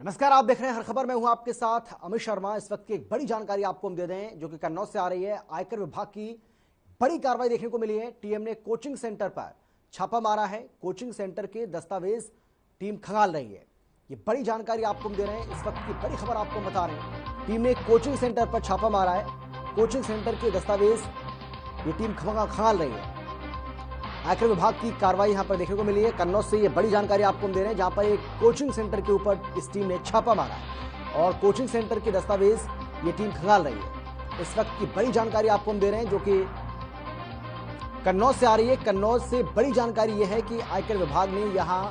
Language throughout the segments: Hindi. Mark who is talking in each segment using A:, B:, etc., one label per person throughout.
A: नमस्कार, आप देख रहे हैं हर खबर में हूं आपके साथ अमित शर्मा। इस वक्त की एक बड़ी जानकारी आपको हम दे दें जो कि कन्नौज से आ रही है। आयकर विभाग की बड़ी कार्रवाई देखने को मिली है। टीएम ने कोचिंग सेंटर पर छापा मारा है। कोचिंग सेंटर के दस्तावेज टीम खंगाल रही है। ये बड़ी जानकारी आपको हम दे रहे हैं। इस वक्त की बड़ी खबर आपको बता रहे हैं। टीम ने कोचिंग सेंटर पर छापा मारा है। कोचिंग सेंटर के दस्तावेज ये टीम खंगाल रही है। आयकर विभाग की कार्रवाई यहां पर देखने को मिली है। कन्नौज से ये बड़ी जानकारी आपको हम दे रहे हैं, जहां पर एक कोचिंग सेंटर के ऊपर इस टीम ने छापा मारा है और कोचिंग सेंटर के दस्तावेज ये टीम खंगाल रही है। इस वक्त की बड़ी जानकारी आपको हम दे रहे हैं जो कि कन्नौज से आ रही है। कन्नौज से बड़ी जानकारी यह है कि आयकर विभाग ने यहां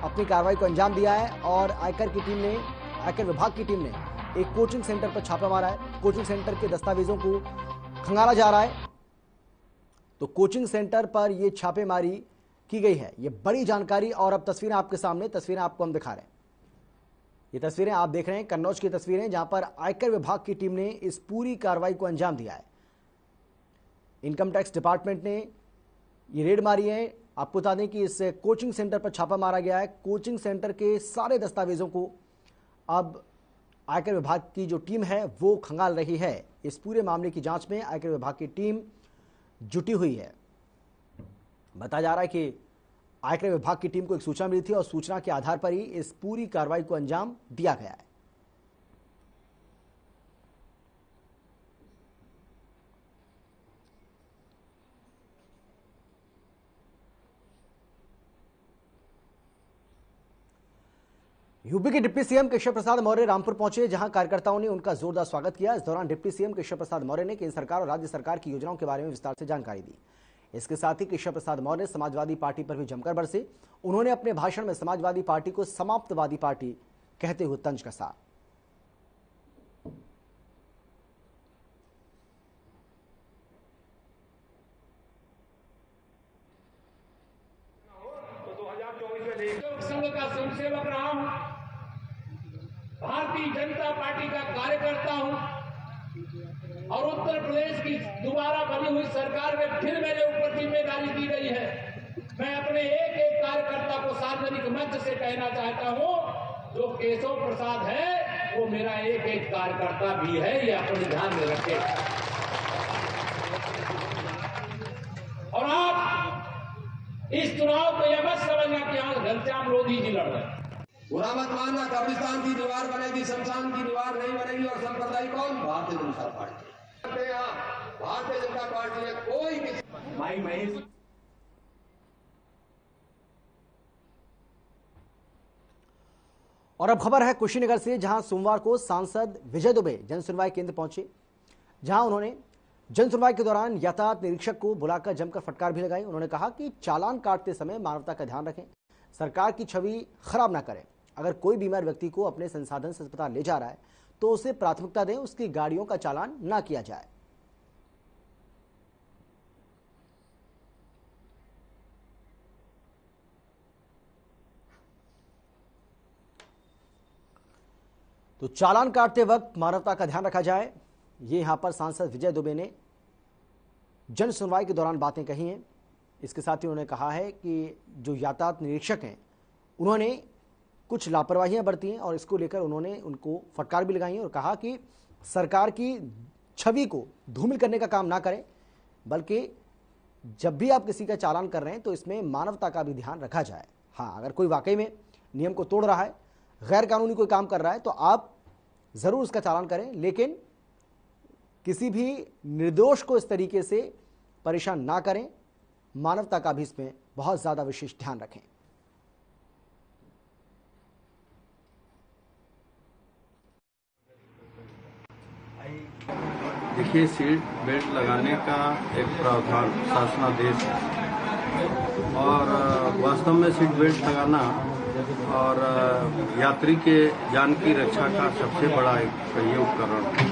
A: अपनी कार्रवाई को अंजाम दिया है और आयकर विभाग की टीम ने एक कोचिंग सेंटर पर छापा मारा है। कोचिंग सेंटर के दस्तावेजों को खंगाला जा रहा है। तो कोचिंग सेंटर पर यह छापेमारी की गई है। यह बड़ी जानकारी और अब तस्वीरें आपके सामने, तस्वीरें आपको हम दिखा रहे हैं। ये तस्वीरें आप देख रहे हैं कन्नौज की तस्वीरें, जहां पर आयकर विभाग की टीम ने इस पूरी कार्रवाई को अंजाम दिया है। इनकम टैक्स डिपार्टमेंट ने ये रेड मारी है। आपको बता दें कि इस कोचिंग सेंटर पर छापा मारा गया है। कोचिंग सेंटर के सारे दस्तावेजों को अब आयकर विभाग की जो टीम है वो खंगाल रही है। इस पूरे मामले की जांच में आयकर विभाग की टीम जुटी हुई है। बताया जा रहा है कि आयकर विभाग की टीम को एक सूचना मिली थी और सूचना के आधार पर ही इस पूरी कार्रवाई को अंजाम दिया गया है। यूपी के डिप्टी सीएम केशव प्रसाद मौर्य रामपुर पहुंचे, जहां कार्यकर्ताओं ने उनका जोरदार स्वागत किया। इस दौरान डिप्टी सीएम केशव प्रसाद मौर्य ने केंद्र सरकार और राज्य सरकार की योजनाओं के बारे में विस्तार से जानकारी दी। इसके साथ ही केशव प्रसाद मौर्य ने समाजवादी पार्टी पर भी जमकर बरसे। उन्होंने अपने भाषण में समाजवादी पार्टी को समाप्तवादी पार्टी कहते हुए तंज कसा।
B: भारतीय जनता पार्टी का कार्यकर्ता हूं और उत्तर प्रदेश की दोबारा बनी हुई सरकार में फिर मेरे ऊपर जिम्मेदारी दी गई है। मैं अपने एक एक कार्यकर्ता को सार्वजनिक मंच से कहना चाहता हूं, जो केशव प्रसाद है वो मेरा एक एक कार्यकर्ता भी है, ये अपने ध्यान में रखें। और आप इस चुनाव को यह मत समझना कि यहां घनश्याम लोधी जी लड़ रहे हैं।
C: बुरा मत मानना, कब्रिस्तान की दीवार बनेगी, शमशान की दीवार नहीं बनेगी। और संप्रदाय कौन? भारतीय जनता पार्टी। यहाँ भारतीय जनता पार्टी में कोई भाई महेश।
A: और अब खबर है कुशीनगर से, जहां सोमवार को सांसद विजय दुबे जन सुनवाई केंद्र पहुंचे, जहां उन्होंने जन सुनवाई के दौरान यातायात निरीक्षक को बुलाकर जमकर फटकार भी लगाई। उन्होंने कहा कि चालान काटते समय मानवता का ध्यान रखें, सरकार की छवि खराब ना करें। अगर कोई बीमार व्यक्ति को अपने संसाधन से अस्पताल ले जा रहा है तो उसे प्राथमिकता दें, उसकी गाड़ियों का चालान ना किया जाए। तो चालान काटते वक्त मानवता का ध्यान रखा जाए। ये यहां पर सांसद विजय दुबे ने जन सुनवाई के दौरान बातें कही हैं। इसके साथ ही उन्होंने कहा है कि जो यातायात निरीक्षक हैं उन्होंने कुछ लापरवाहियां बरती हैं और इसको लेकर उन्होंने उनको फटकार भी लगाई है और कहा कि सरकार की छवि को धूमिल करने का काम ना करें, बल्कि जब भी आप किसी का चालान कर रहे हैं तो इसमें मानवता का भी ध्यान रखा जाए। हाँ, अगर कोई वाकई में नियम को तोड़ रहा है, गैर कानूनी कोई काम कर रहा है तो आप ज़रूर उसका चालान करें, लेकिन किसी भी निर्दोष को इस तरीके से परेशान ना करें। मानवता का भी इसमें बहुत ज़्यादा विशेष ध्यान रखें।
D: देखिए, सीट बेल्ट लगाने का एक प्रावधान शासनादेश है और वास्तव में सीट बेल्ट लगाना और यात्री के जान की रक्षा का सबसे बड़ा एक ये उपकरण है।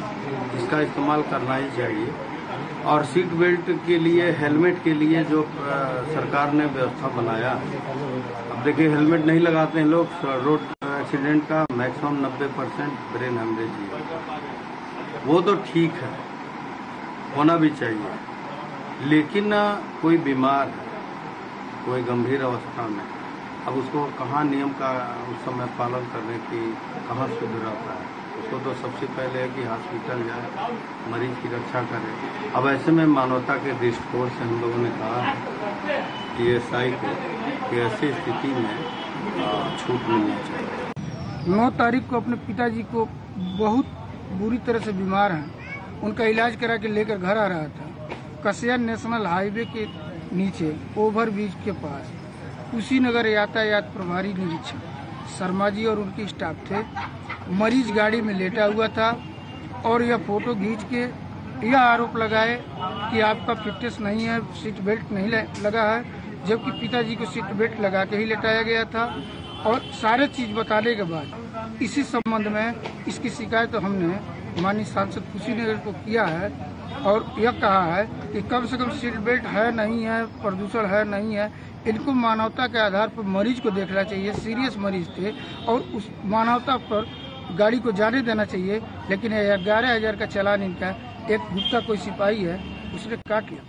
D: इसका इस्तेमाल करना ही चाहिए। और सीट बेल्ट के लिए, हेलमेट के लिए जो सरकार ने व्यवस्था बनाया, अब देखिए हेलमेट नहीं लगाते हैं लोग, रोड एक्सीडेंट का मैक्सिमम 90% ब्रेन हेमरेज ही है। वो तो ठीक है, होना भी चाहिए, लेकिन कोई बीमार है, कोई गंभीर अवस्था में, अब उसको कहाँ नियम का उस समय पालन करने की कहाँ शुद्ध रहता है। उसको तो सबसे पहले है कि हॉस्पिटल जाए, मरीज की रक्षा करे। अब ऐसे में मानवता के दृष्टिकोण से हम लोगों ने कहा है PSI को कि ऐसी स्थिति में छूट मिलनी चाहिए।
E: 9 तारीख को अपने पिताजी को बहुत बुरी तरह से बीमार हैं, उनका इलाज करा के लेकर घर आ रहा था। कसिया नेशनल हाईवे के नीचे ओवरब्रिज के पास कुशीनगर यातायात प्रभारी निरीक्षक शर्मा जी और उनकी स्टाफ थे। मरीज गाड़ी में लेटा हुआ था और यह फोटो खींच के यह आरोप लगाए कि आपका फिटनेस नहीं है, सीट बेल्ट नहीं लगा है, जबकि पिताजी को सीट बेल्ट लगा के ही लेटाया गया था। और सारे चीज बताने के बाद इसी संबंध में इसकी शिकायत हमने माननीय सांसद कुशीनगर को किया है और यह कहा है कि कम से कम सीट बेल्ट है नहीं है, प्रदूषण है नहीं है, इनको मानवता के आधार पर मरीज को देखना चाहिए। सीरियस मरीज थे और उस मानवता पर गाड़ी को जाने देना चाहिए। लेकिन 11,000 का चालान इनका एक गुप्ता कोई सिपाही है उसने काट लिया।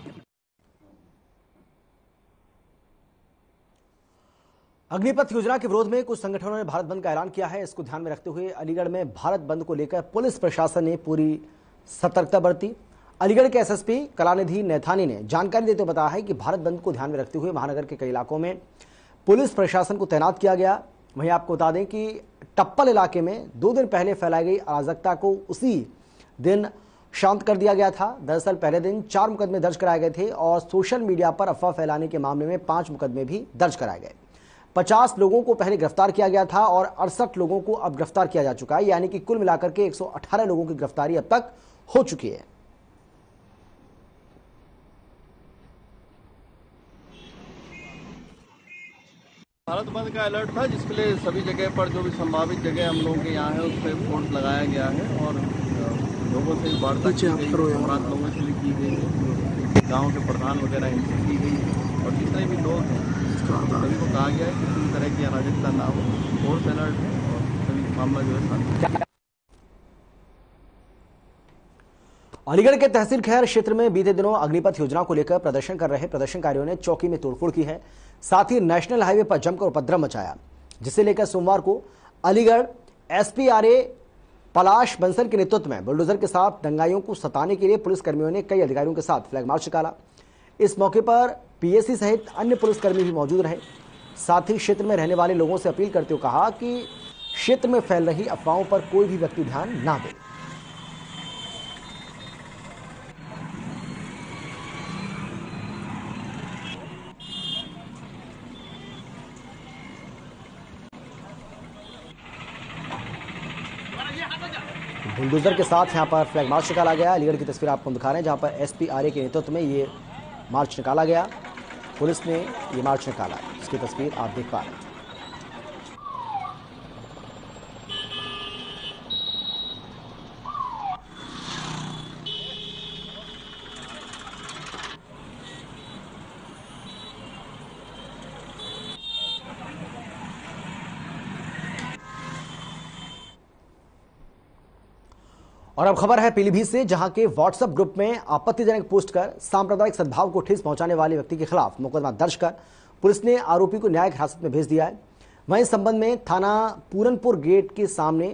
A: अग्निपथ योजना के विरोध में कुछ संगठनों ने भारत बंद का ऐलान किया है। इसको ध्यान में रखते हुए अलीगढ़ में भारत बंद को लेकर पुलिस प्रशासन ने पूरी सतर्कता बरती। अलीगढ़ के SSP कलानिधि नैथानी ने जानकारी देते हुए बताया है कि भारत बंद को ध्यान में रखते हुए महानगर के कई इलाकों में पुलिस प्रशासन को तैनात किया गया। वहीं आपको बता दें कि टप्पल इलाके में 2 दिन पहले फैलाई गई अराजकता को उसी दिन शांत कर दिया गया था। दरअसल पहले दिन 4 मुकदमे दर्ज कराए गए थे और सोशल मीडिया पर अफवाह फैलाने के मामले में 5 मुकदमे भी दर्ज कराए गए। 50 लोगों को पहले गिरफ्तार किया गया था और 68 लोगों को अब गिरफ्तार किया जा चुका है, यानी कि कुल मिलाकर के 118 लोगों की गिरफ्तारी अब तक हो चुकी है।
D: भारत बंद का अलर्ट था, जिसके लिए सभी जगह पर जो भी संभावित जगह हम लोगों के यहाँ है उस पर फोर्स लगाया गया है और लोगों से वार्ता की गई, बात लोगों से भी की गई है, गाँव के प्रधान वगैरह इनसे की गई और जितने भी लोग हैं सभी को कहा गया है कि किसी तरह की अराजकता ना हो। फोर्स अलर्ट है और सभी मामला जो है।
A: अलीगढ़ के तहसील खैर क्षेत्र में बीते दिनों अग्निपथ योजना को लेकर प्रदर्शन कर रहे प्रदर्शनकारियों ने चौकी में तोड़फोड़ की है, साथ ही नेशनल हाईवे पर जमकर उपद्रव मचाया, जिसे लेकर सोमवार को अलीगढ़ SPRA पलाश बंसल के नेतृत्व में बुलडोजर के साथ दंगाइयों को सताने के लिए पुलिसकर्मियों ने कई अधिकारियों के साथ फ्लैग मार्च निकाला। इस मौके पर PSC सहित अन्य पुलिसकर्मी भी मौजूद रहे। साथ ही क्षेत्र में रहने वाले लोगों से अपील करते हुए कहा कि क्षेत्र में फैल रही अफवाहों पर कोई भी व्यक्ति ध्यान ना दे। बुलडोजर के साथ यहां पर फ्लैग मार्च निकाला गया। अलीगढ़ की तस्वीर आपको दिखा रहे हैं, जहां पर SPRA के नेतृत्व में ये मार्च निकाला गया। पुलिस ने ये मार्च निकाला, इसकी तस्वीर आप देख पा रहे हैं। और अब खबर है पीलीभीत से, जहां के व्हाट्सएप ग्रुप में आपत्तिजनक पोस्ट कर सांप्रदायिक सद्भाव को ठेस पहुंचाने वाले व्यक्ति के खिलाफ मुकदमा दर्ज कर पुलिस ने आरोपी को न्यायिक हिरासत में भेज दिया है। वहीं इस संबंध में थाना पूरनपुर गेट के सामने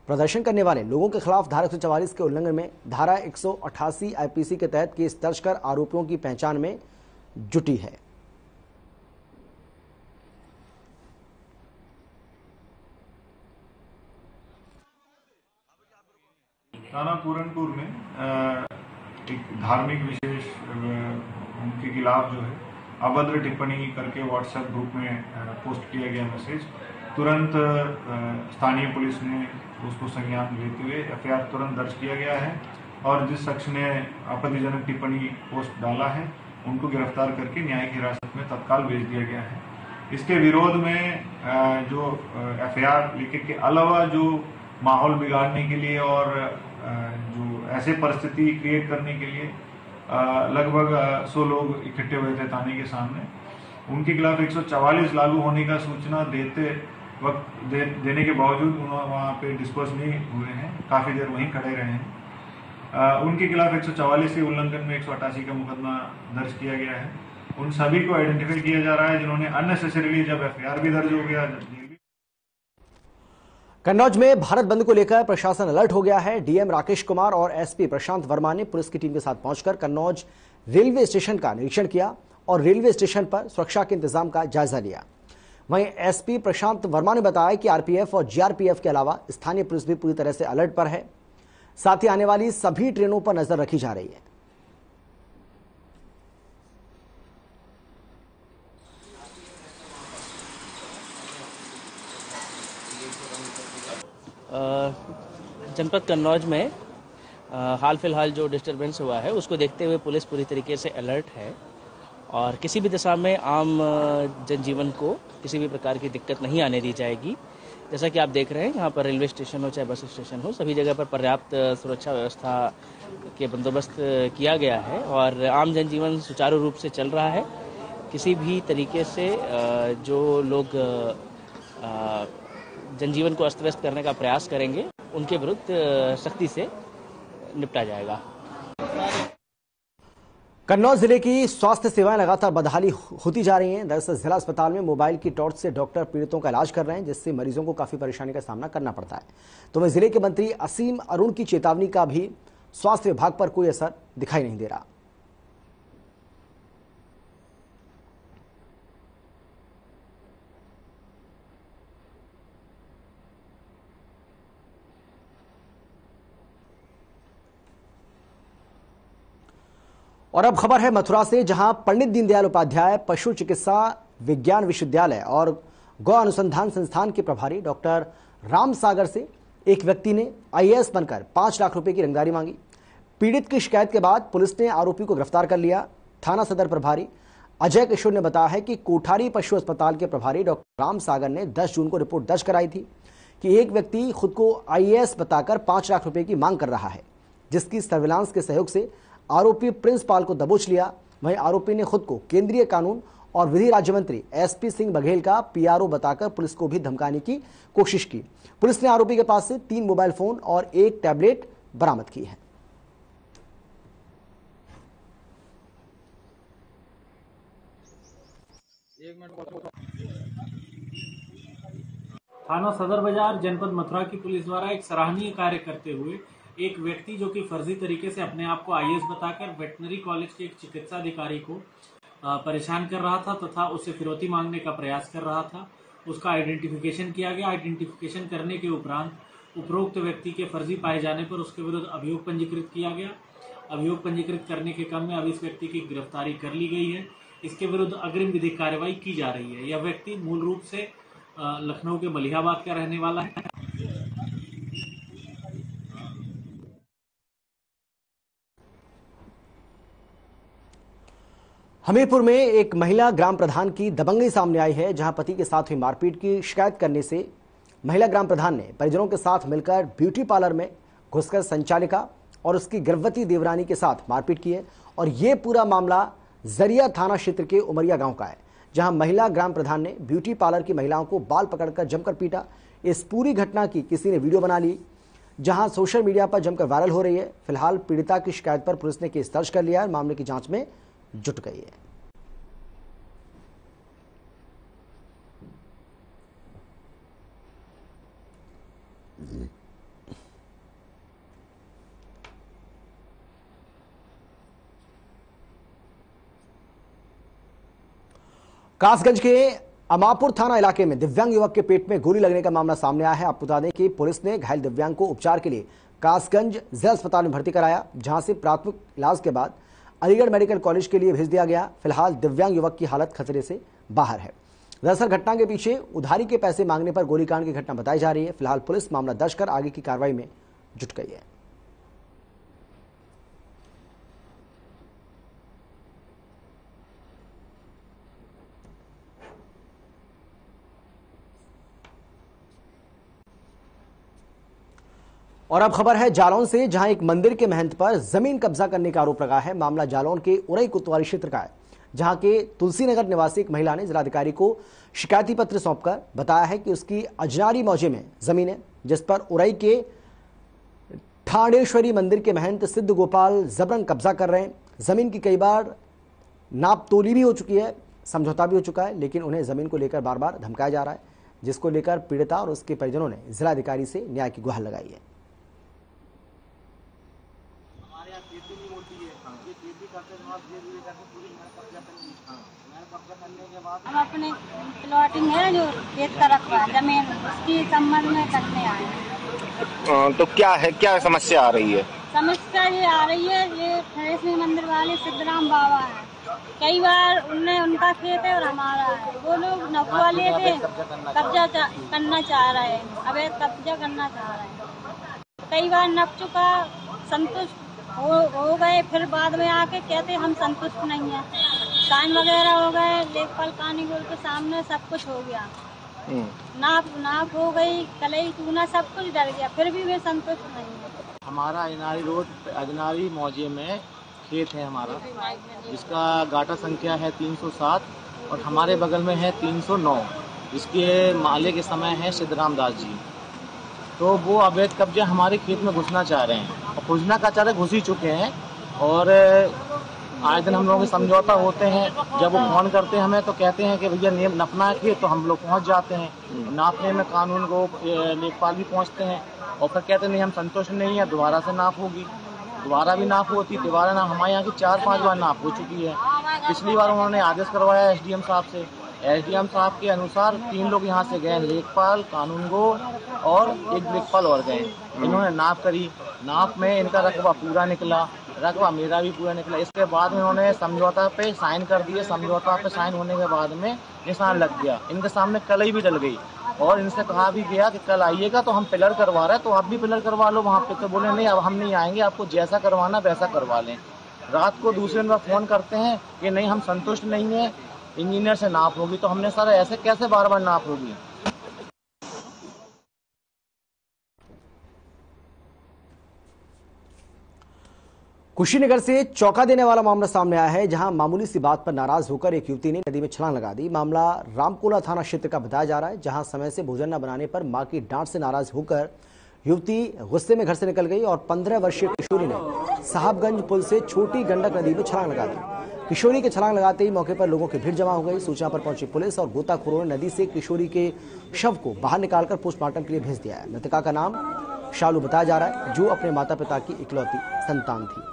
A: प्रदर्शन करने वाले लोगों के खिलाफ धारा 144 के उल्लंघन में धारा 188 IPC के तहत केस दर्ज कर आरोपियों की पहचान में जुटी है।
F: थाना पूरनपुर में एक धार्मिक विशेष उनके खिलाफ जो है अभद्र टिप्पणी करके व्हाट्सएप ग्रुप में पोस्ट किया गया मैसेज, तुरंत स्थानीय पुलिस ने उसको संज्ञान लेते हुए FIR तुरंत दर्ज किया गया है और जिस शख्स ने आपत्तिजनक टिप्पणी पोस्ट डाला है उनको गिरफ्तार करके न्यायिक हिरासत में तत्काल भेज दिया गया है। इसके विरोध में जो FIR लिखे के अलावा जो माहौल बिगाड़ने के लिए और जो ऐसे परिस्थिति क्रिएट करने के लिए लगभग 100 लोग इकट्ठे हुए थे थाने के सामने, उनके खिलाफ 144 लागू होने का सूचना देने के बावजूद उन्होंने वहाँ पे डिस्पर्स नहीं हुए हैं, काफ़ी देर वहीं खड़े रहे हैं। उनके खिलाफ 144 के उल्लंघन में 188 का मुकदमा दर्ज किया गया है उन सभी को आइडेंटिफाई किया जा रहा है जिन्होंने अननेसेसरीली, जब एफआईआर भी दर्ज हो गया,
A: कन्नौज में भारत बंद को लेकर प्रशासन अलर्ट हो गया है। डीएम राकेश कुमार और एसपी प्रशांत वर्मा ने पुलिस की टीम के साथ पहुंचकर कन्नौज रेलवे स्टेशन का निरीक्षण किया और रेलवे स्टेशन पर सुरक्षा के इंतजाम का जायजा लिया। वहीं एसपी प्रशांत वर्मा ने बताया कि आरपीएफ और जीआरपीएफ के अलावा स्थानीय पुलिस भी पूरी तरह से अलर्ट पर है। साथ ही आने वाली सभी ट्रेनों पर नजर रखी जा रही है।
G: जनपद कन्नौज में हाल फिलहाल जो डिस्टरबेंस हुआ है उसको देखते हुए पुलिस पूरी तरीके से अलर्ट है और किसी भी दिशा में आम जनजीवन को किसी भी प्रकार की दिक्कत नहीं आने दी जाएगी। जैसा कि आप देख रहे हैं, यहाँ पर रेलवे स्टेशन हो चाहे बस स्टेशन हो, सभी जगह पर पर्याप्त सुरक्षा व्यवस्था के बंदोबस्त किया गया है और आम जनजीवन सुचारू रूप से चल रहा है। किसी भी तरीके से जो लोग जनजीवन को अस्त व्यस्त करने का प्रयास करेंगे उनके विरुद्ध सख्ती से निपटा जाएगा।
A: कन्नौज जिले की स्वास्थ्य सेवाएं लगातार बदहाली होती जा रही हैं। दरअसल जिला अस्पताल में मोबाइल की टॉर्च से डॉक्टर पीड़ितों का इलाज कर रहे हैं, जिससे मरीजों को काफी परेशानी का सामना करना पड़ता है। तो वहीं जिले के मंत्री असीम अरुण की चेतावनी का भी स्वास्थ्य विभाग पर कोई असर दिखाई नहीं दे रहा। और अब खबर है मथुरा से, जहां पंडित दीनदयाल उपाध्याय पशु चिकित्सा विज्ञान विश्वविद्यालय और गौ अनुसंधान संस्थान के प्रभारी डॉक्टर राम सागर से एक व्यक्ति ने आईएएस बनकर 5 लाख रुपए की रंगदारी मांगी। पीड़ित की शिकायत के बाद पुलिस ने आरोपी को गिरफ्तार कर लिया। थाना सदर प्रभारी अजय किशोर ने बताया है कि कोठारी पशु अस्पताल के प्रभारी डॉक्टर राम सागर ने 10 जून को रिपोर्ट दर्ज कराई थी कि एक व्यक्ति खुद को आईएएस बताकर 5 लाख रुपए की मांग कर रहा है, जिसकी सर्विलांस के सहयोग से आरोपी प्रिंस पाल को दबोच लिया। वहीं आरोपी ने खुद को केंद्रीय कानून और विधि राज्य मंत्री एसपी सिंह बघेल का पीआरओ बताकर पुलिस को भी धमकाने की कोशिश की। पुलिस ने आरोपी के पास से 3 मोबाइल फोन और 1 टैबलेट बरामद की है।
H: थाना सदर बाजार जनपद मथुरा की पुलिस द्वारा एक सराहनीय कार्य करते हुए एक व्यक्ति जो कि फर्जी तरीके से अपने आप को आईएएस बताकर वेटनरी कॉलेज के एक चिकित्सा अधिकारी को परेशान कर रहा था तथा उससे फिरौती मांगने का प्रयास कर रहा था, उसका आइडेंटिफिकेशन किया गया। आइडेंटिफिकेशन करने के उपरांत उपरोक्त व्यक्ति के फर्जी पाए जाने पर उसके विरुद्ध अभियोग पंजीकृत किया गया। अभियोग पंजीकृत करने के क्रम में अब इस व्यक्ति की गिरफ्तारी कर ली गई है। इसके विरुद्ध अग्रिम विधिक कार्रवाई की जा रही है। यह व्यक्ति मूल रूप से लखनऊ के मलिहाबाद का रहने वाला है।
A: हमीरपुर में एक महिला ग्राम प्रधान की दबंगई सामने आई है, जहां पति के साथ हुई मारपीट की शिकायत करने से महिला ग्राम प्रधान ने परिजनों के साथ मिलकर ब्यूटी पार्लर में घुसकर संचालिका और उसकी गर्भवती देवरानी के साथ मारपीट की है। और ये पूरा मामला जरिया थाना क्षेत्र के उमरिया गांव का है, जहां महिला ग्राम प्रधान ने ब्यूटी पार्लर की महिलाओं को बाल पकड़कर जमकर पीटा। इस पूरी घटना की किसी ने वीडियो बना ली, जहां सोशल मीडिया पर जमकर वायरल हो रही है। फिलहाल पीड़िता की शिकायत पर पुलिस ने केस दर्ज कर लिया है और मामले की जांच में जुट गई है। कासगंज के अमापुर थाना इलाके में दिव्यांग युवक के पेट में गोली लगने का मामला सामने आया है। आपको बता दें कि पुलिस ने घायल दिव्यांग को उपचार के लिए कासगंज जिला अस्पताल में भर्ती कराया, जहां से प्राथमिक इलाज के बाद अलीगढ़ मेडिकल कॉलेज के लिए भेज दिया गया। फिलहाल दिव्यांग युवक की हालत खतरे से बाहर है। दरअसल घटना के पीछे उधारी के पैसे मांगने पर गोलीकांड की घटना बताई जा रही है। फिलहाल पुलिस मामला दर्ज कर आगे की कार्रवाई में जुट गई है। और अब खबर है जालौन से, जहां एक मंदिर के महंत पर जमीन कब्जा करने का आरोप लगा है। मामला जालौन के उरई कोतवाली क्षेत्र का है, जहां के तुलसीनगर निवासी एक महिला ने जिलाधिकारी को शिकायती पत्र सौंपकर बताया है कि उसकी अजनारी मौजे में जमीन है, जिस पर उरई के ठाणेश्वरी मंदिर के महंत सिद्ध गोपाल जबरन कब्जा कर रहे हैं। जमीन की कई बार नाप तोली भी हो चुकी है, समझौता भी हो चुका है, लेकिन उन्हें जमीन को लेकर बार बार धमकाया जा रहा है, जिसको लेकर पीड़िता और उसके परिजनों ने जिलाधिकारी से न्याय की गुहार लगाई है।
I: हम अपने प्लॉटिंग है जो खेत का रखवा जमीन उसकी संबंध में करने आए।
J: तो क्या है, क्या समस्या आ रही है?
I: समस्या ये आ रही है, ये थरेश्वरी मंदिर वाले सिद्धराम बाबा हैं, कई बार उनका खेत है और हमारा है, वो लोग नफा लेके कब्जा करना चाह रहे हैं, अवैध कब्जा करना चाह रहे हैं। कई बार नप चुका, संतुष्ट हो गए, फिर बाद में आके कहते हम संतुष्ट नहीं है, साइन वगैरह हो गए, लेखपाल कानून के सामने सब कुछ हो गया, नाप हो गई, कलई चूना सब कुछ डर गया, फिर भी वे संतुष्ट नहीं है।
K: हमारा अजनारी रोड अजनारी मौजे में खेत है हमारा, जिसका गाटा संख्या है 307 और हमारे बगल में है 309। इसके मालिक इस समय है सिद्धराम दास जी। तो वो अवैध कब्जा हमारे खेत में घुसना चाह रहे हैं और घुसना का चाह रहे घुस ही चुके हैं। और आए दिन हम लोगों के समझौता होते हैं, जब वो फोन करते हैं हमें तो कहते हैं कि भैया नेम नपना है खेत, तो हम लोग पहुंच जाते हैं। नापने में कानून को लेखपाल भी पहुंचते हैं और फिर कहते नहीं हम संतुष्ट नहीं है, दोबारा से नाप होगी, दोबारा भी नाप होती, दोबारा नाप हमारे यहाँ की 4-5 बार नाप हो चुकी है। पिछली बार उन्होंने आदेश करवाया एसडीएम साहब से, एसडीएम साहब के अनुसार 3 लोग यहाँ से गए, लेखपाल, कानूनगो और एक लेखपाल और गए। इन्होंने नाप करी, नाप में इनका रकबा पूरा निकला, रकबा मेरा भी पूरा निकला। इसके बाद में उन्होंने समझौता पे साइन कर दिए, समझौता पे साइन होने के बाद में निशान लग गया, इनके सामने कलई भी डल गई और इनसे कहा भी गया कि कल आइएगा तो हम पिलर करवा रहे हैं, तो आप भी पिलर करवा लो वहाँ पे। तो बोले नहीं अब हम नहीं आएंगे, आपको जैसा करवाना वैसा करवा लें। रात को दूसरे दिन फोन करते हैं कि नहीं हम संतुष्ट नहीं है, इंजीनियर से नाप होगी। तो हमने सर ऐसे कैसे बार बार नाप होगी।
A: कुशीनगर से चौंका देने वाला मामला सामने आया है, जहां मामूली सी बात पर नाराज होकर एक युवती ने नदी में छलांग लगा दी। मामला रामकोला थाना क्षेत्र का बताया जा रहा है, जहां समय से भोजन न बनाने पर मां की डांट से नाराज होकर युवती गुस्से में घर से निकल गई और 15 वर्षीय किशोरी ने साहबगंज पुल से छोटी गंडक नदी में छलांग लगा दी। किशोरी के छलांग लगाते ही मौके पर लोगों की भीड़ जमा हो गई। सूचना पर पहुंची पुलिस और गोताखोरों ने नदी से किशोरी के शव को बाहर निकालकर पोस्टमार्टम के लिए भेज दिया है। मृतका का नाम शालू बताया जा रहा है, जो अपने माता पिता की इकलौती संतान थी।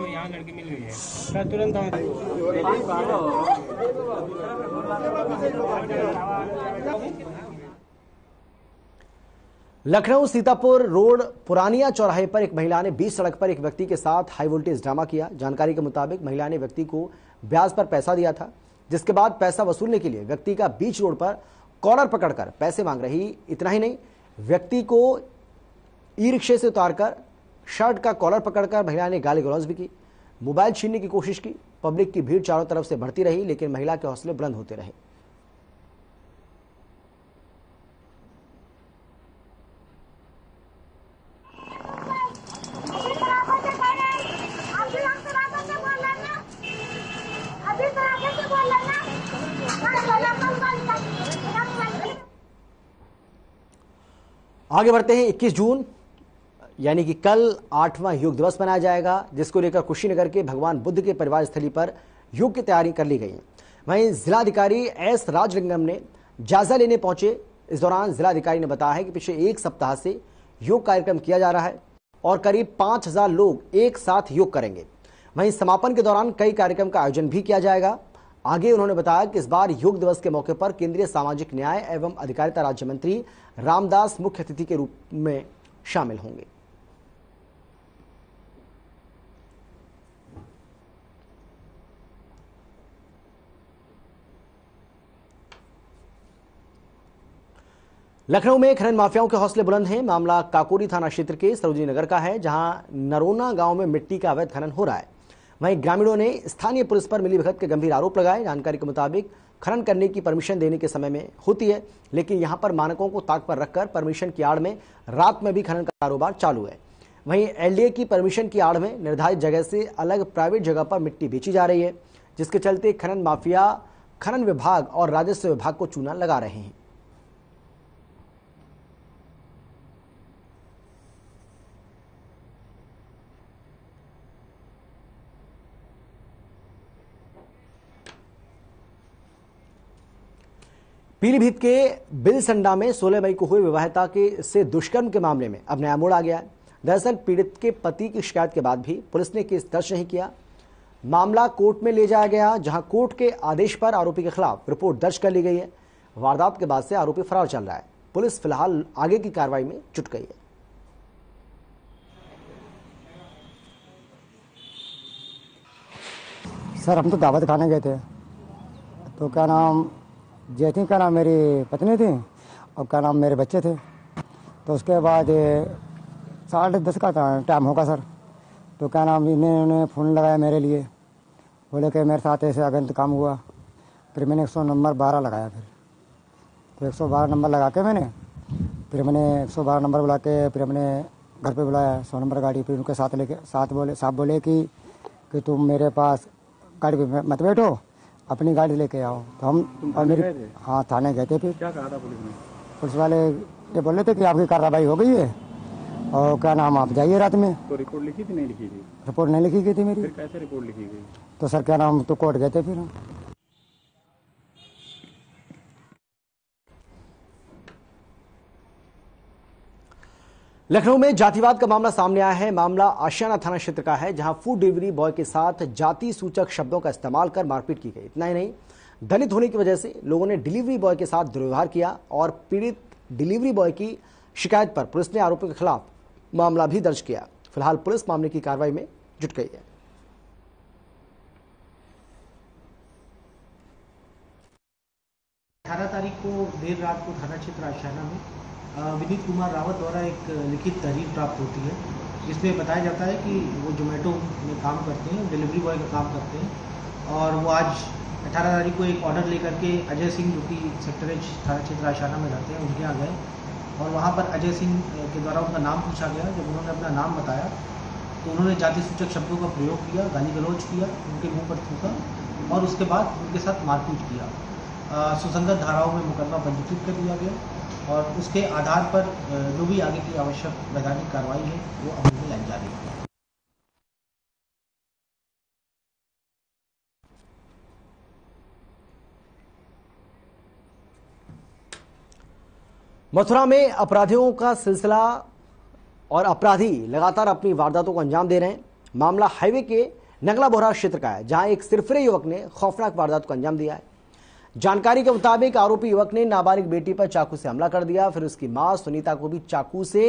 E: यहाँ लड़की मिल गई है, तुरंत
A: लखनऊ सीतापुर रोड पुरानिया चौराहे पर एक महिला ने बीच सड़क पर एक व्यक्ति के साथ हाई वोल्टेज ड्रामा किया। जानकारी के मुताबिक महिला ने व्यक्ति को ब्याज पर पैसा दिया था, जिसके बाद पैसा वसूलने के लिए व्यक्ति का बीच रोड पर कॉलर पकड़कर पैसे मांग रही। इतना ही नहीं, व्यक्ति को ई रिक्शे से उतारकर शर्ट का कॉलर पकड़कर महिला ने गाली गलौज भी की, मोबाइल छीनने की कोशिश की। पब्लिक की भीड़ चारों तरफ से बढ़ती रही, लेकिन महिला के हौसले बुलंद होते रहे। आगे बढ़ते हैं। 21 जून यानी कि कल 8वां योग दिवस मनाया जाएगा, जिसको लेकर कुशीनगर के भगवान बुद्ध के परिवार स्थली पर योग की तैयारी कर ली गई है। वहीं जिलाधिकारी एस राजलिंगम ने जायजा लेने पहुंचे। इस दौरान जिलाधिकारी ने बताया है कि पिछले 1 सप्ताह से योग कार्यक्रम किया जा रहा है और करीब 5000 लोग एक साथ योग करेंगे। वहीं समापन के दौरान कई कार्यक्रम का आयोजन भी किया जाएगा। आगे उन्होंने बताया कि इस बार योग दिवस के मौके पर केंद्रीय सामाजिक न्याय एवं अधिकारिता राज्य मंत्री रामदास मुख्य अतिथि के रूप में शामिल होंगे। लखनऊ में खनन माफियाओं के हौसले बुलंद हैं। मामला काकोरी थाना क्षेत्र के सरोजनी नगर का है, जहां नरोना गांव में मिट्टी का अवैध खनन हो रहा है। वहीं ग्रामीणों ने स्थानीय पुलिस पर मिलीभगत के गंभीर आरोप लगाए। जानकारी के मुताबिक खनन करने की परमिशन देने के समय में होती है, लेकिन यहां पर मानकों को ताक पर रखकर परमिशन की आड़ में रात में भी खनन का कारोबार चालू है। वहीं एलडीए की परमिशन की आड़ में निर्धारित जगह से अलग प्राइवेट जगह पर मिट्टी बेची जा रही है, जिसके चलते खनन माफिया खनन विभाग और राजस्व विभाग को चूना लगा रहे हैं। पीलीभीत के बिलसंडा में 16 मई को हुए विवाहिता से दुष्कर्म के मामले में अब नया मोड़ आ गया है। दरअसल पीड़ित के पति की शिकायत के बाद भी पुलिस ने केस दर्ज नहीं किया। मामला कोर्ट में ले जाया गया, जहां कोर्ट के आदेश पर आरोपी के खिलाफ रिपोर्ट दर्ज कर ली गई है। वारदात के बाद से आरोपी फरार चल रहा है। पुलिस फिलहाल आगे की कार्रवाई में जुट गई है।
L: सर, हम तो दावत खाने गए थे, तो क्या नाम जेठी का नाम मेरी पत्नी थी और क्या नाम मेरे बच्चे थे। तो उसके बाद 10:30 का टाइम होगा सर। तो क्या नाम इन्होंने फ़ोन लगाया मेरे लिए, बोले कि मेरे साथ ऐसे अगंत काम हुआ। फिर मैंने 112 लगाया। फिर 112 नंबर लगा के मैंने 112 नंबर बुला के फिर मैंने घर पे बुलाया 100 नंबर गाड़ी। फिर उनके साथ बोले कि तुम मेरे पास गाड़ी पे मत बैठो, अपनी गाड़ी लेके आओ। तो हम और मेरी हाँ थाने गए थे। फिर क्या कहा था पुलिस ने? पुलिस वाले ये बोल रहे थे कि आपकी कार्रवाई हो गई है और क्या नाम आप जाइए रात में।
M: तो रिपोर्ट लिखी थी नहीं लिखी थी?
L: रिपोर्ट नहीं लिखी गई थी मेरी।
M: फिर कैसे रिपोर्ट लिखी गई?
L: तो सर क्या नाम तो कोर्ट गए थे। फिर
A: लखनऊ में जातिवाद का मामला सामने आया है। मामला आशियाना थाना क्षेत्र का है, जहां फूड डिलीवरी बॉय के साथ जाति सूचक शब्दों का इस्तेमाल कर मारपीट की गई। इतना ही नहीं, दलित होने की वजह से लोगों ने डिलीवरी बॉय के साथ दुर्व्यवहार किया और पीड़ित डिलीवरी बॉय की शिकायत पर पुलिस ने आरोपियों के खिलाफ मामला भी दर्ज किया। फिलहाल पुलिस मामले की कार्रवाई में जुट गई है।
N: 18 तारीख को देर रात को थाना क्षेत्र आशियाना में विनीत कुमार रावत द्वारा एक लिखित तहरीर प्राप्त होती है, जिसमें बताया जाता है कि वो जोमेटो में काम करते हैं, डिलीवरी बॉय का काम करते हैं और वो आज 18 तारीख को एक ऑर्डर लेकर के अजय सिंह, जो कि सेक्टर एच थाना क्षेत्र आशियाना में रहते हैं, उनके यहाँ गए और वहाँ पर अजय सिंह के द्वारा उनका नाम पूछा गया। जब उन्होंने अपना नाम बताया तो उन्होंने जाति सूचक शब्दों का प्रयोग किया, गाली गलौज किया, उनके मुँह पर थूका और उसके बाद उनके साथ मारपीट किया। सुसंगत धाराओं में मुकदमा पंजीकृत कर दिया गया और उसके आधार पर जो भी आगे की आवश्यक वैधानिक कार्रवाई है वो अमल में लाई जा रही है।
A: मथुरा में अपराधियों का सिलसिला और अपराधी लगातार अपनी वारदातों को अंजाम दे रहे हैं। मामला हाईवे के नगला बोहरा क्षेत्र का है, जहां एक सिरफिरे युवक ने खौफनाक वारदात को अंजाम दिया है। जानकारी के मुताबिक आरोपी युवक ने नाबालिग बेटी पर चाकू से हमला कर दिया, फिर उसकी मां सुनीता को भी चाकू से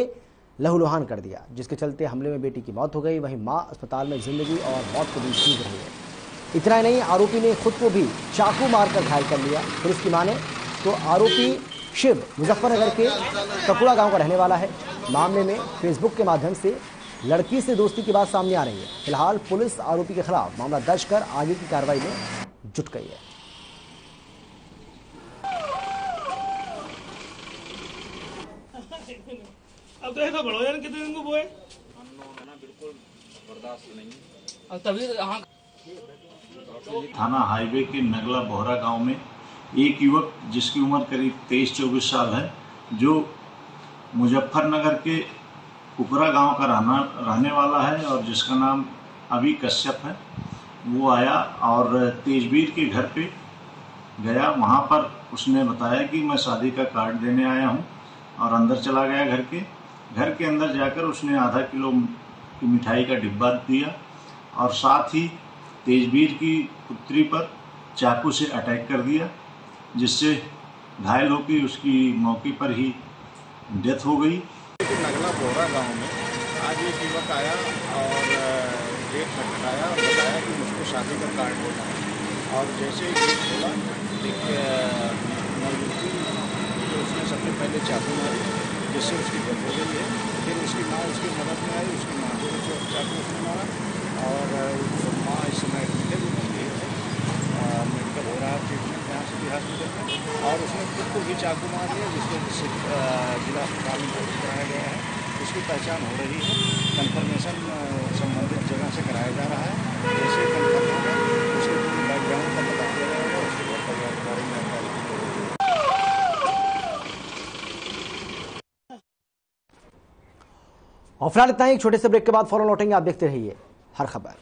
A: लहूलुहान कर दिया, जिसके चलते हमले में बेटी की मौत हो गई। वहीं मां अस्पताल में जिंदगी और मौत के बीच जूझ रही है। इतना ही नहीं, आरोपी ने खुद को भी चाकू मारकर घायल कर लिया। पुलिस की माने तो आरोपी शिव मुजफ्फरनगर के ककुड़ा गांव का रहने वाला है। मामले में फेसबुक के माध्यम से लड़की से दोस्ती की बात सामने आ रही है। फिलहाल पुलिस आरोपी के खिलाफ मामला दर्ज कर आगे की कार्रवाई में जुट गई है।
O: अब तो ऐसा बढ़ो यार, कितने दिन को बोए बिल्कुल बर्दाश्त नहीं। अब तभी
P: थाना हाईवे के नगला बोहरा गांव में एक युवक जिसकी उम्र करीब 23-24 साल है, जो मुजफ्फरनगर के कुकरा गांव का रहने वाला है और जिसका नाम अभी कश्यप है, वो आया और तेजवीर के घर पे गया। वहां पर उसने बताया कि मैं शादी का कार्ड देने आया हूं और अंदर चला गया। घर के अंदर जाकर उसने आधा किलो की मिठाई का डिब्बा दिया और साथ ही तेजवीर की पुत्री पर चाकू से अटैक कर दिया, जिससे घायल होकर उसकी मौके पर ही डेथ हो गई।
Q: नगला बोहरा गांव में आज एक युवक आया और गेट खटखटाया और बताया कि मुझको शादी का कार्ड देना है और जैसे ही गेट खोला एक युवती तो उसने सबसे पहले चाकू मारी, जिससे उसकी डेथ हो गई है। फिर उसकी माँ उसकी मदद में आई, उसकी माँ को चाकू उसने मारा और माँ इस समय एडमिटेड है, मेडिकल हो रहा है ट्रीटमेंट यहाँ सिटी हॉस्पिटल में, और उसने खुद को भी चाकू मार दिया, जिसको जिला अस्पताल में भर्ती कराया गया है। उसकी पहचान हो रही है, कन्फर्मेशन संबंधित जगह से कराया जा रहा है। जैसे कन्फर्म होगा उसके पूरे बैकग्राउंड का पता किया जाएगा, उसके बाद परिवार के बारे में जानकारी दी जाएगी।
A: और फिलहाल इतना ही। एक छोटे से ब्रेक के बाद फौरन लौटेंगे। आप देखते रहिए हर खबर।